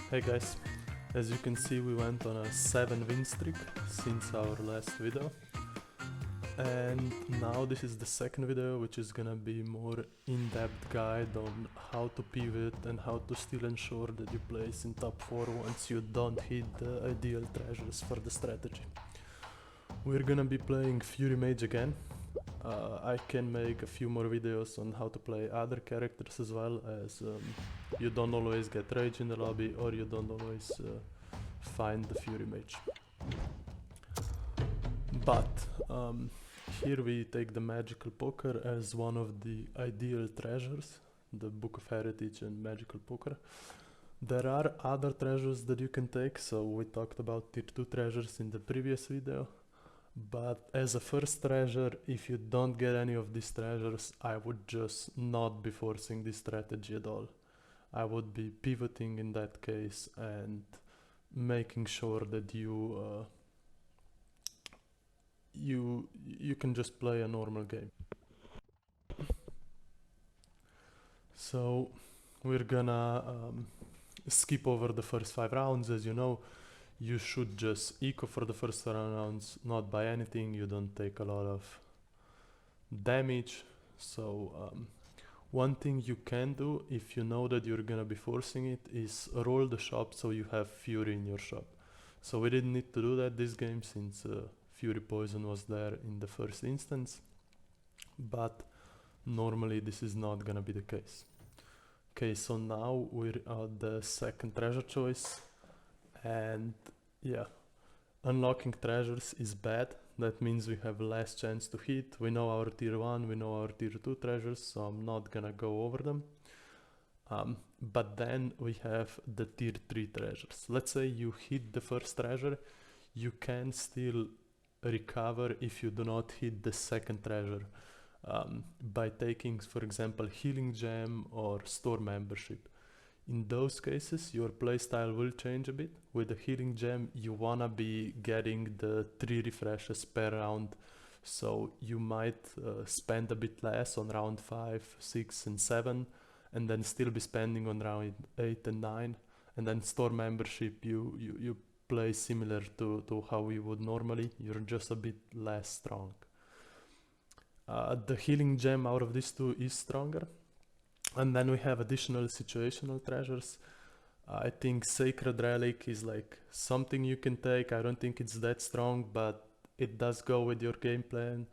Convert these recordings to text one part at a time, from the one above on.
Hey guys, as you can see we went on a 7 win streak since our last video, and now this is the second video, which is gonna be more in-depth guide on how to pivot and how to still ensure that you place in top 4 once you don't hit the ideal treasures for the strategy. We're gonna be playing Fury Mage again. I can make a few more videos on how to play other characters as well, as you don't always get Rage in the lobby, or you don't always find the Fury Mage. But here we take the Magical Poker as one of the ideal treasures, the Book of Heritage and Magical Poker. There are other treasures that you can take, so we talked about tier 2 treasures in the previous video. But as a first treasure, if you don't get any of these treasures, I would just not be forcing this strategy at all. I would be pivoting in that case and making sure that you can just play a normal game. So we're gonna skip over the first 5 rounds. As you know, you should just eco for the first 5 rounds, not buy anything, you don't take a lot of damage. So one thing you can do if you know that you're gonna be forcing it is roll the shop so you have Fury in your shop. So we didn't need to do that this game since Fury Poison was there in the first instance, but normally this is not gonna be the case. Okay, so now we're at the second treasure choice. And yeah, unlocking treasures is bad. That means we have less chance to hit. We know our tier 1, we know our tier 2 treasures, so I'm not gonna go over them. But then we have the tier 3 treasures. Let's say you hit the first treasure, you can still recover if you do not hit the second treasure by taking, for example, Healing Gem or Store Membership. In those cases, your playstyle will change a bit. With the Healing Gem, you wanna be getting the 3 refreshes per round, so you might spend a bit less on round 5, 6 and 7, and then still be spending on round 8 and 9. And then Store Membership, you play similar to how you would normally, you're just a bit less strong. The Healing Gem out of these two is stronger. And then we have additional situational treasures. I think Sacred Relic is like something you can take. I don't think it's that strong, but it does go with your game plan.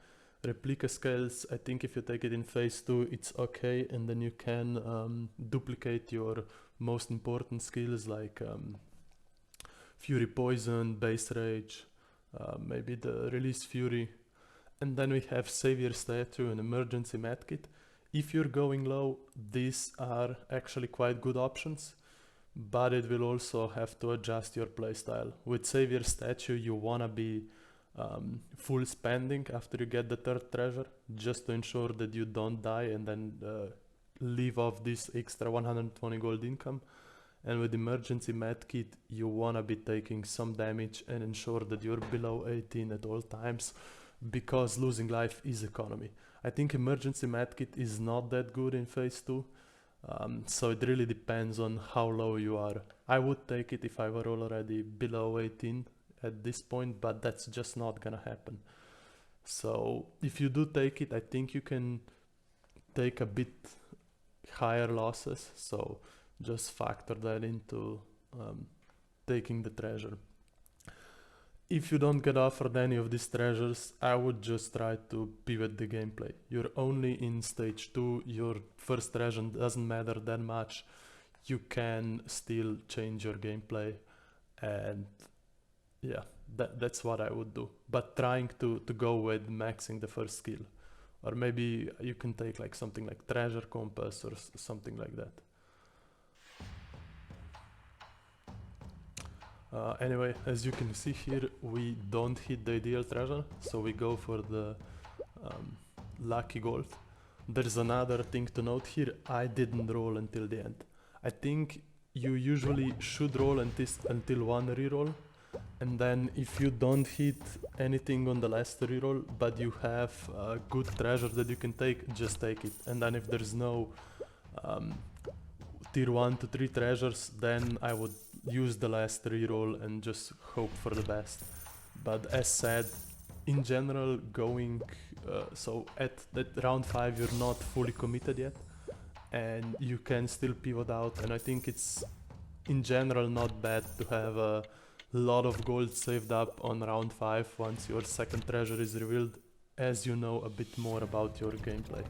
Replica Scales, I think if you take it in phase 2, it's okay, and then you can duplicate your most important skills like Fury Poison, Base Rage, maybe the Release Fury. And then we have Savior Statue and Emergency Medkit. If you're going low, these are actually quite good options, but it will also have to adjust your playstyle. With Savior Statue, you wanna be full spending after you get the third treasure, just to ensure that you don't die and then leave off this extra 120 gold income. And with Emergency Medkit, you wanna be taking some damage and ensure that you're below 18 at all times, because losing life is economy. I think Emergency Medkit is not that good in phase 2, so it really depends on how low you are. I would take it if I were already below 18 at this point, but that's just not gonna happen. So if you do take it, I think you can take a bit higher losses, so just factor that into taking the treasure. If you don't get offered any of these treasures, I would just try to pivot the gameplay. You're only in stage 2, your first treasure doesn't matter that much. You can still change your gameplay, and yeah, that's what I would do. But trying to go with maxing the first skill. Or maybe you can take like something like Treasure Compass or something like that. Anyway, as you can see here, we don't hit the ideal treasure, so we go for the lucky gold. There's another thing to note here, I didn't roll until the end. I think you usually should roll until one reroll, and then if you don't hit anything on the last reroll, but you have a good treasure that you can take, just take it. And then if there's no tier 1 to 3 treasures, then I would use the last reroll and just hope for the best. But as said, in general, going so at round 5 you're not fully committed yet, and you can still pivot out, and I think it's in general not bad to have a lot of gold saved up on round 5 once your second treasure is revealed, as you know a bit more about your gameplay.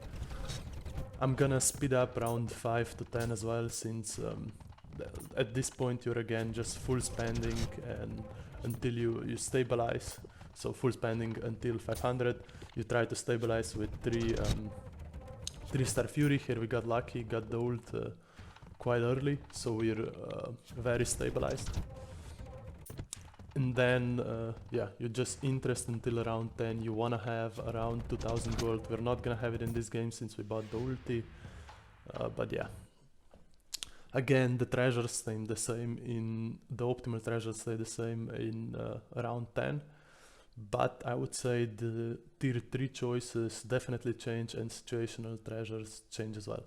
I'm gonna speed up round 5 to 10 as well, since at this point you're again just full spending and until you stabilize. So full spending until 500. You try to stabilize with 3 star fury. Here we got lucky, got the ult quite early, so we're very stabilized. And then yeah, you just interest until around 10. You wanna have around 2000 gold. We're not gonna have it in this game since we bought the ulti, but yeah. Again, the treasures stay the same in the optimal treasures stay the same in around 10, but I would say the tier 3 choices definitely change and situational treasures change as well.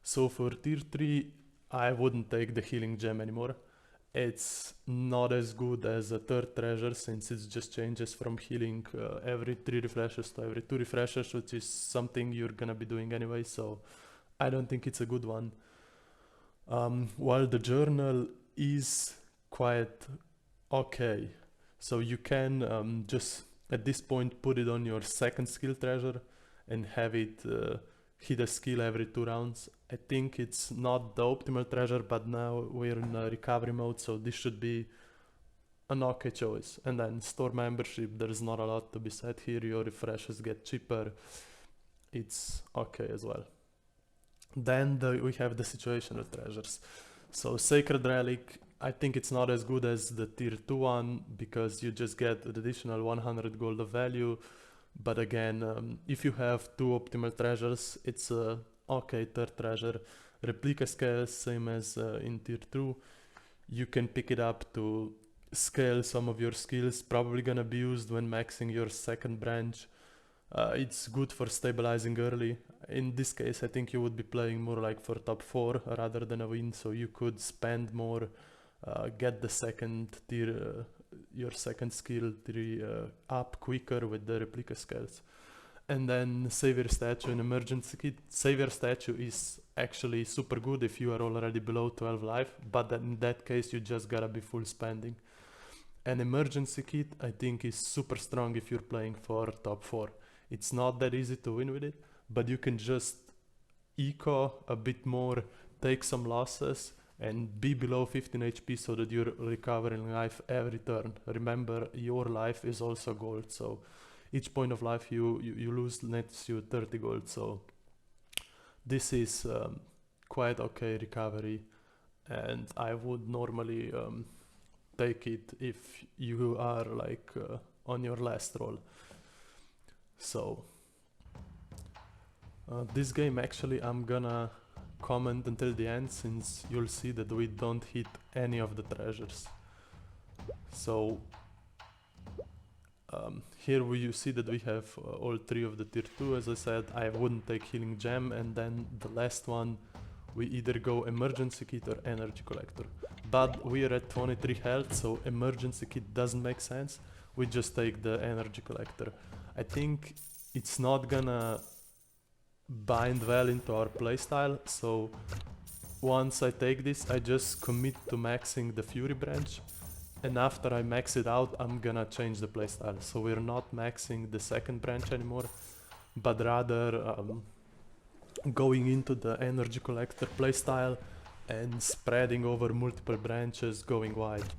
So for tier 3, I wouldn't take the healing gem anymore. It's not as good as a third treasure, since it just changes from healing every 3 refreshes to every 2 refreshes, which is something you're gonna be doing anyway, so I don't think it's a good one. While the journal is quite okay, so you can just at this point put it on your second skill treasure and have it hit a skill every 2 rounds. I think it's not the optimal treasure, but now we're in a recovery mode, so this should be an okay choice. And then store membership, there's not a lot to be said here. Your refreshes get cheaper, it's okay as well. Then we have the situational treasures. So Sacred Relic, I think it's not as good as the tier 2 one, because you just get an additional 100 gold of value. But again, if you have 2 optimal treasures, it's a okay third treasure. Replica scales, same as in tier 2. You can pick it up to scale some of your skills, probably gonna be used when maxing your second branch. It's good for stabilizing early. In this case, I think you would be playing more like for top 4 rather than a win, so you could spend more, get the second tier, your second skill tree up quicker with the replica scales. And then Savior Statue and Emergency Kit. Savior Statue is actually super good if you are already below 12 life, but in that case you just gotta be full spending. And Emergency Kit I think is super strong if you're playing for top 4. It's not that easy to win with it, but you can just eco a bit more, take some losses, and be below 15 HP so that you're recovering life every turn. Remember, your life is also gold, so each point of life you lose nets you 30 gold, so this is quite okay recovery, and I would normally take it if you are like on your last roll. So this game actually I'm gonna comment until the end, since you'll see that we don't hit any of the treasures. So here you see that we have all 3 of the tier 2. As I said, I wouldn't take healing gem, and then the last one we either go emergency kit or energy collector. But we are at 23 health, so emergency kit doesn't make sense. We just take the energy collector. I think it's not gonna bind well into our playstyle, so once I take this I just commit to maxing the Fury branch, and after I max it out I'm gonna change the playstyle. So we're not maxing the second branch anymore, but rather going into the energy collector playstyle and spreading over multiple branches, going wide.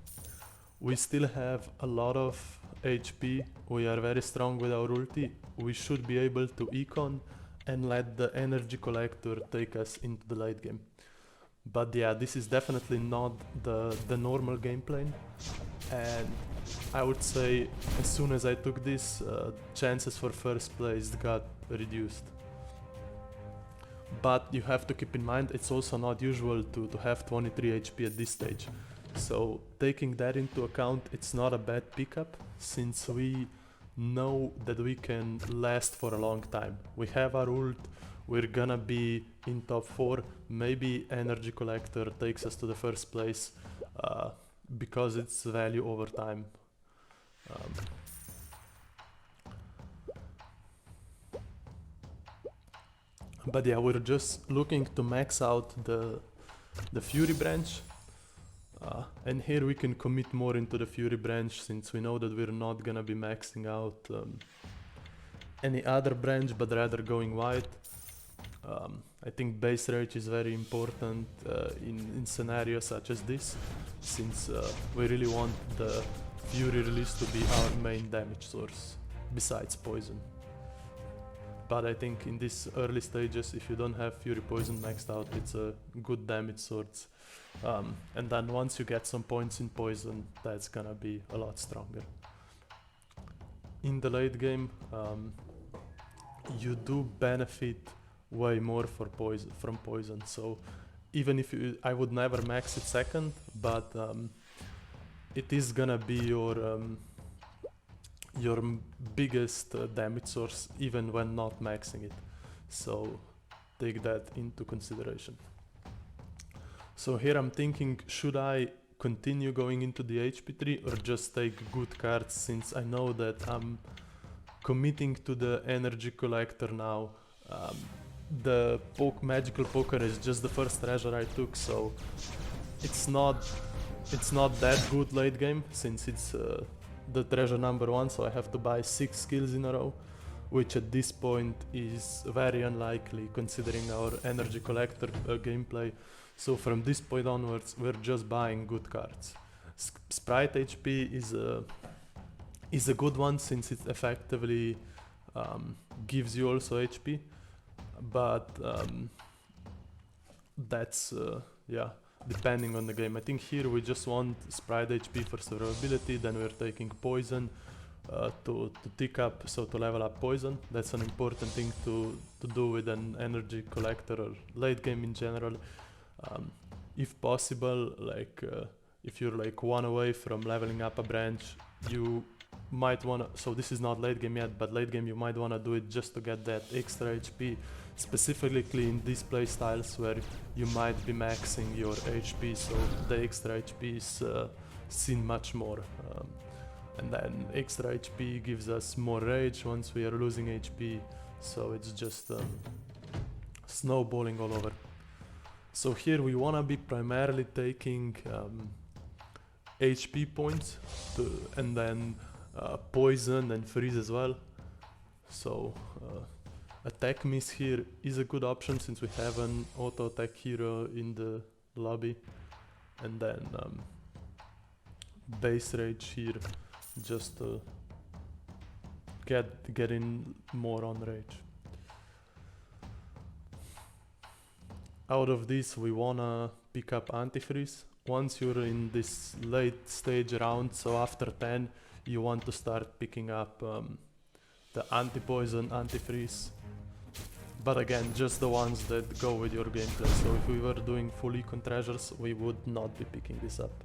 We still have a lot of HP, we are very strong with our ulti, we should be able to econ and let the energy collector take us into the late game. But yeah, this is definitely not the normal gameplay, and I would say as soon as I took this, chances for first place got reduced. But you have to keep in mind it's also not usual to have 23 HP at this stage. So taking that into account, it's not a bad pickup, since we know that we can last for a long time. We have our ult, we're gonna be in top 4, maybe energy collector takes us to the first place. because its value over time. Um, but yeah, we're just looking to max out the Fury branch. And here we can commit more into the Fury branch, since we know that we're not gonna be maxing out any other branch, but rather going wide. I think base rage is very important in scenarios such as this, since we really want the Fury release to be our main damage source, besides poison. But I think in these early stages, if you don't have Fury Poison maxed out, it's a good damage source. And then once you get some points in poison, that's gonna be a lot stronger. In the late game, you do benefit way more from poison. So even if I would never max it second, but it is gonna be your biggest damage source even when not maxing it. So take that into consideration. So here I'm thinking, should I continue going into the HP tree or just take good cards, since I know that I'm committing to the energy collector now. The magical poker is just the first treasure I took, so it's not that good late game, since it's the treasure number 1, so I have to buy 6 skills in a row, which at this point is very unlikely considering our energy collector gameplay. So from this point onwards, we're just buying good cards. Sprite HP is a good one, since it effectively gives you also HP, but that's yeah, depending on the game. I think here we just want Sprite HP for survivability, then we're taking poison to tick up, so to level up poison. That's an important thing to do with an energy collector or late game in general. If possible, like if you're like 1 away from leveling up a branch, you might wanna, so this is not late game yet, but late game you might wanna do it just to get that extra HP, specifically in these play styles where you might be maxing your HP, so the extra HP is seen much more. And then extra HP gives us more rage once we are losing HP, so it's just snowballing all over. So here we wanna be primarily taking HP points and then poison and freeze as well. So attack miss here is a good option, since we have an auto attack hero in the lobby, and then base rage here just to get in more on rage. Out of this we wanna pick up antifreeze. Once you're in this late stage round, so after 10, you want to start picking up the anti-poison, antifreeze. But again, just the ones that go with your gameplay. So if we were doing full econ treasures, we would not be picking this up.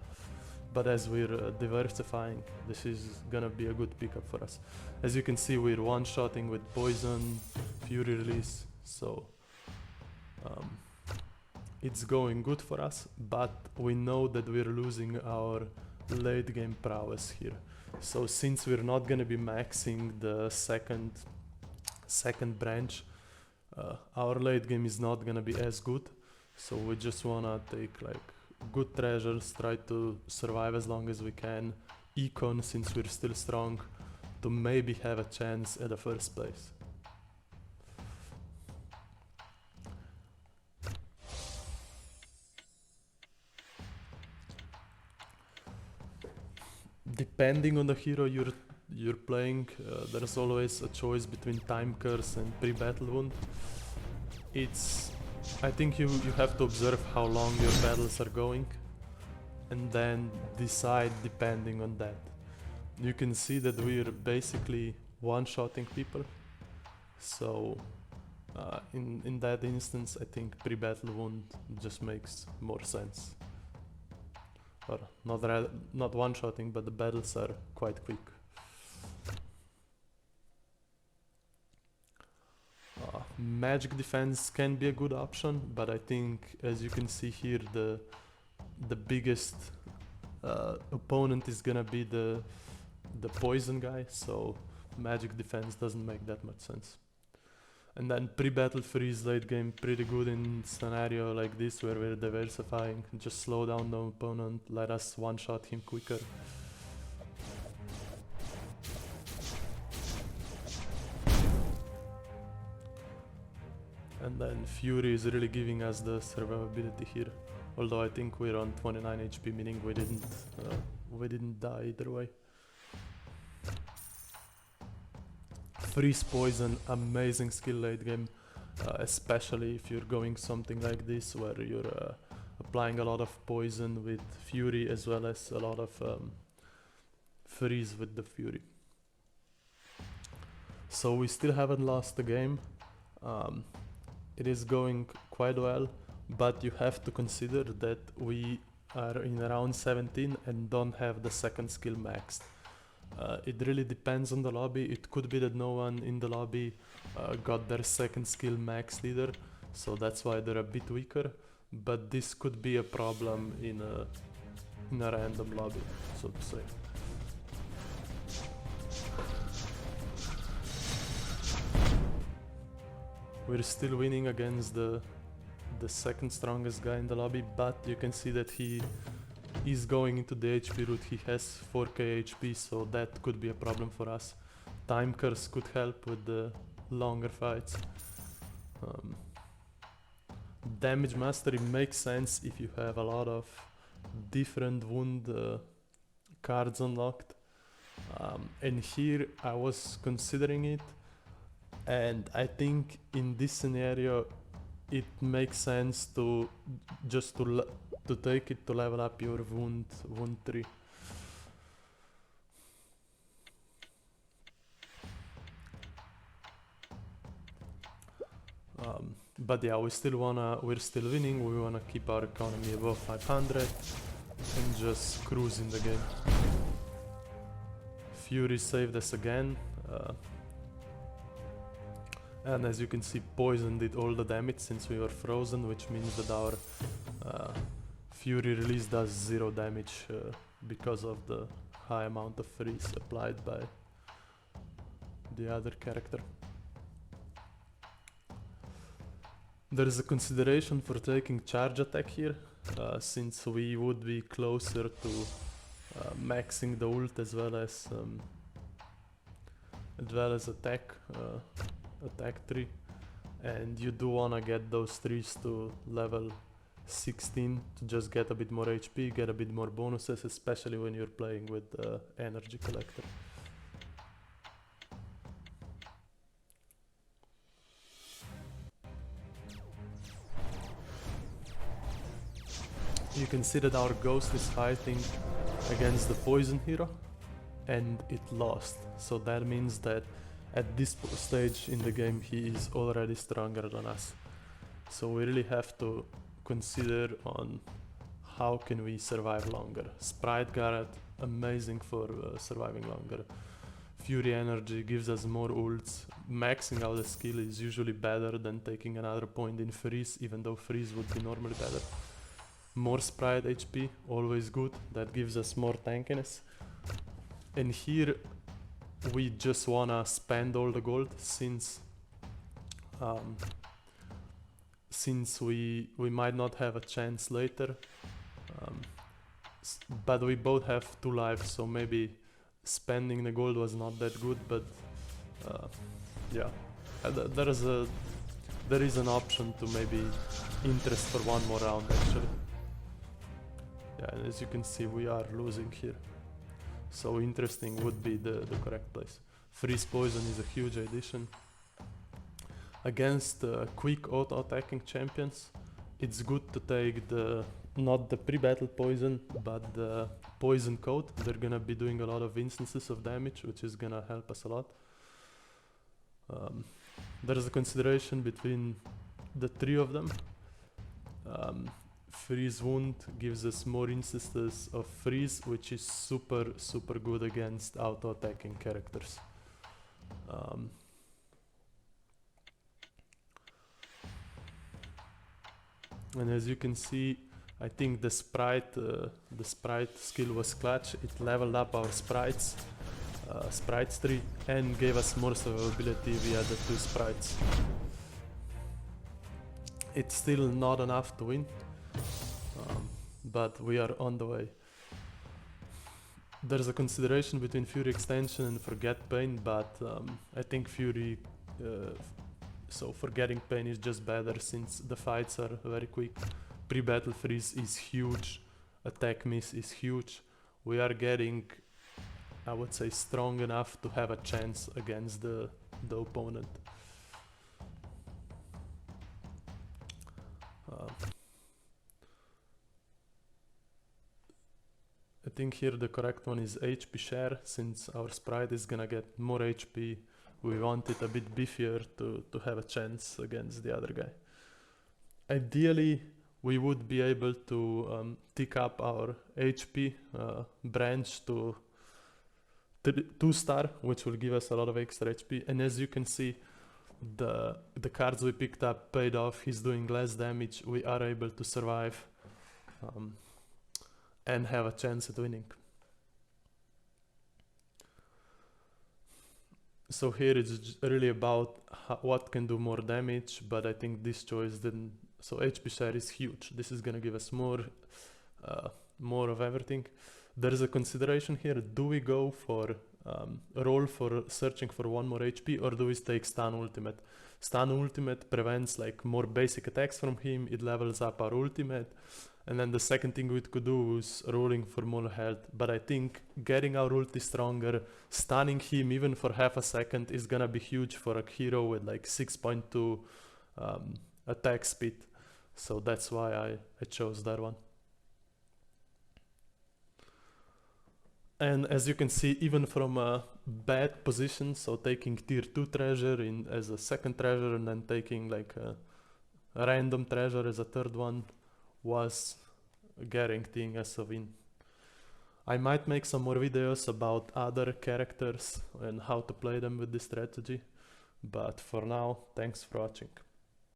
But as we're diversifying, this is gonna be a good pickup for us. As you can see, we're one-shotting with poison, fury release, so it's going good for us, but we know that we're losing our late game prowess here. So since we're not gonna be maxing the second branch, our late game is not gonna be as good. So we just wanna take like good treasures, try to survive as long as we can, econ since we're still strong, to maybe have a chance at the first place. Depending on the hero you're playing, there's always a choice between time curse and pre-battle wound. I think you have to observe how long your battles are going and then decide depending on that. You can see that we're basically one-shotting people, so in that instance I think pre-battle wound just makes more sense. Or not one-shotting, but the battles are quite quick. Magic defense can be a good option, but I think, as you can see here, the biggest opponent is gonna be the poison guy, so magic defense doesn't make that much sense. And then pre-battle freeze late game, pretty good in scenario like this where we're diversifying. Just slow down the opponent, let us one-shot him quicker. And then Fury is really giving us the survivability here. Although I think we're on 29 HP, meaning we didn't die either way. Freeze poison, amazing skill late game, especially if you're going something like this where you're applying a lot of poison with Fury as well as a lot of freeze with the Fury. So we still haven't lost the game. It is going quite well, but you have to consider that we are in round 17 and don't have the second skill maxed. It really depends on the lobby. It could be that no one in the lobby got their second skill maxed either, so that's why they're a bit weaker. But this could be a problem in a random lobby, so to say. We're still winning against the second strongest guy in the lobby, but you can see that he is going into the HP route. He has 4k HP, so that could be a problem for us. Time curse could help with the longer fights. Damage mastery makes sense if you have a lot of different wound cards unlocked. And here I was considering it, and I think in this scenario it makes sense to just to take it to level up your wound 3. But yeah, we're still winning. We wanna keep our economy above 500 and just cruise in the game. Fury saved us again. And as you can see, poison did all the damage since we were frozen, which means that our Fury release does 0 damage because of the high amount of freeze applied by the other character. There is a consideration for taking charge attack here, since we would be closer to maxing the ult as well as attack 3, and you do wanna get those 3s to level 16 to just get a bit more HP, get a bit more bonuses, especially when you're playing with energy collector. You can see that our ghost is fighting against the poison hero and it lost, so that means that at this stage in the game he is already stronger than us. So we really have to consider on how can we survive longer. Sprite Garret, amazing for surviving longer. Fury energy gives us more ults. Maxing out the skill is usually better than taking another point in freeze, even though freeze would be normally better. More Sprite HP, always good, that gives us more tankiness. And here we just wanna spend all the gold since we might not have a chance later. But we both have 2 lives, so maybe spending the gold was not that good, but yeah, there is an option to maybe interest for one more round actually. Yeah, and as you can see we are losing here, so interesting would be the correct place. Freeze poison is a huge addition. Against quick auto attacking champions, it's good to take not the pre-battle poison, but the poison coat. They're gonna be doing a lot of instances of damage, which is gonna help us a lot. There's a consideration between the 3 of them. Freeze wound gives us more instances of freeze, which is super good against auto attacking characters. And as you can see, I think the sprite skill was clutch. It leveled up our sprites tree and gave us more survivability via the 2 sprites. It's still not enough to win, but we are on the way. There's a consideration between Fury Extension and Forget Pain, but I think Fury, so Forgetting Pain is just better since the fights are very quick. Pre-battle freeze is huge, attack miss is huge. We are getting, I would say, strong enough to have a chance against the opponent. I think here the correct one is HP share. Since our sprite is gonna get more HP, we want it a bit beefier to have a chance against the other guy. Ideally, we would be able to tick up our HP branch to 2-star, which will give us a lot of extra HP. And as you can see, the cards we picked up paid off. He's doing less damage. We are able to survive and have a chance at winning. So here it's really about what can do more damage, but I think this choice didn't. So HP share is huge. This is gonna give us more of everything. There is a consideration here. Do we go for roll for searching for 1 more HP, or do we take stun ultimate? Stun ultimate prevents like more basic attacks from him. It levels up our ultimate. And then the second thing we could do is rolling for more health. But I think getting our ulti stronger, stunning him even for half a second is gonna be huge for a hero with like 6.2 attack speed. So that's why I chose that one. And as you can see, even from a bad position, so taking tier 2 treasure in as a second treasure and then taking like a random treasure as a third one, was guaranteeing us a win. I might make some more videos about other characters and how to play them with this strategy, but for now, thanks for watching.